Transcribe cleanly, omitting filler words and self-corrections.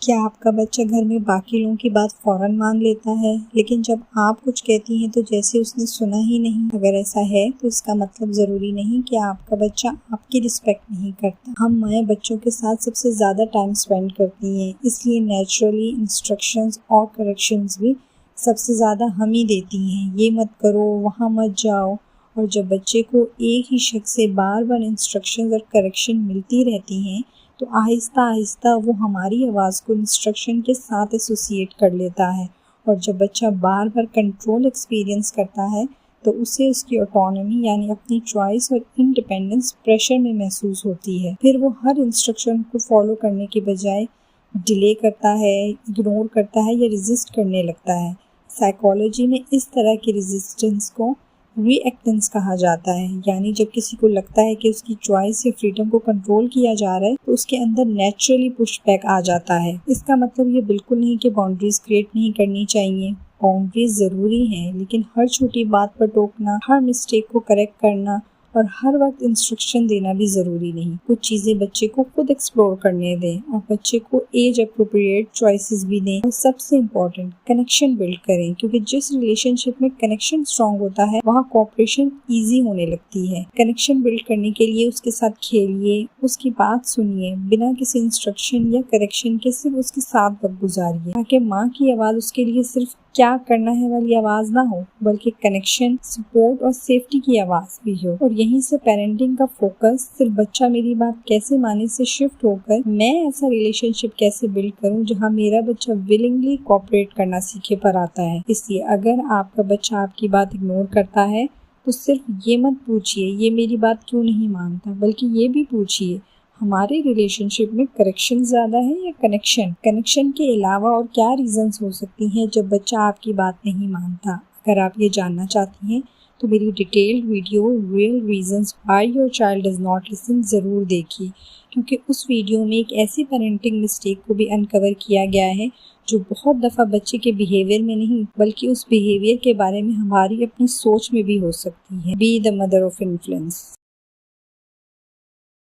क्या आपका बच्चा घर में बाकी लोगों की बात फौरन मान लेता है, लेकिन जब आप कुछ कहती हैं तो जैसे उसने सुना ही नहीं? अगर ऐसा है तो इसका मतलब ज़रूरी नहीं कि आपका बच्चा आपकी रिस्पेक्ट नहीं करता। हम माएँ बच्चों के साथ सबसे ज़्यादा टाइम स्पेंड करती हैं, इसलिए नेचुरली इंस्ट्रक्शंस और करेक्शंस भी सबसे ज़्यादा हम ही देती हैं। ये मत करो, वहाँ मत जाओ। और जब बच्चे को एक ही शख्स से बार बार इंस्ट्रक्शंस और करेक्शन मिलती रहती हैं तो आहिस्ता आहिस्ता वो हमारी आवाज़ को इंस्ट्रक्शन के साथ एसोसिएट कर लेता है। और जब बच्चा बार बार कंट्रोल एक्सपीरियंस करता है तो उसे उसकी ऑटोनॉमी यानी अपनी चॉइस और इंडिपेंडेंस प्रेशर में महसूस होती है। फिर वो हर इंस्ट्रक्शन को फॉलो करने के बजाय डिले करता है, इग्नोर करता है या रेजिस्ट करने लगता है। साइकोलॉजी में इस तरह की रेजिस्टेंस को रिएक्टेंस कहा जाता है, यानी जब किसी को लगता है कि उसकी चॉइस या फ्रीडम को कंट्रोल किया जा रहा है तो उसके अंदर नेचुरली पुश बैक आ जाता है। इसका मतलब ये बिल्कुल नहीं कि बाउंड्रीज क्रिएट नहीं करनी चाहिए। बाउंड्रीज ज़रूरी हैं, लेकिन हर छोटी बात पर टोकना, हर मिस्टेक को करेक्ट करना और हर वक्त इंस्ट्रक्शन देना भी ज़रूरी नहीं। कुछ चीज़ें बच्चे को खुद एक्सप्लोर करने दें और बच्चे को एज अप्रोप्रिएट चॉइसेस भी दें। और सबसे इम्पोर्टेंट, कनेक्शन बिल्ड करें, क्योंकि जिस रिलेशनशिप में कनेक्शन स्ट्रॉन्ग होता है वहाँ कोऑपरेशन ईजी होने लगती है। कनेक्शन बिल्ड करने के लिए उसके साथ खेलिए, उसकी बात सुनिए, बिना किसी इंस्ट्रक्शन या करेक्शन के सिर्फ उसके साथ वक्त गुजारिए, ताकि माँ की आवाज़ उसके लिए सिर्फ क्या करना है वाली आवाज़ ना हो, बल्कि कनेक्शन, सपोर्ट और सेफ्टी की आवाज़ भी हो। और यहीं से पेरेंटिंग का फोकस सिर्फ बच्चा मेरी बात कैसे माने से शिफ्ट होकर मैं ऐसा रिलेशनशिप कैसे बिल्ड करूं जहां मेरा बच्चा विलिंगली कोऑपरेट करना सीखे पर आता है। इसलिए अगर आपका बच्चा आपकी बात इग्नोर करता है तो सिर्फ ये मत पूछिए ये मेरी बात क्यों नहीं मानता, बल्कि ये भी पूछिए हमारे रिलेशनशिप में करेक्शन ज़्यादा है या कनेक्शन। कनेक्शन के अलावा और क्या रीजंस हो सकती हैं जब बच्चा आपकी बात नहीं मानता। अगर आप ये जानना चाहती हैं तो मेरी detailed video real reasons why your child does not listen ज़रूर देखिए, क्योंकि उस वीडियो में एक ऐसी पेरेंटिंग मिस्टेक को भी अनकवर किया गया है जो बहुत दफ़ा बच्चे के बिहेवियर में नहीं बल्कि उस बिहेवियर के बारे में हमारी अपनी सोच में भी हो सकती है। Be the mother of influence.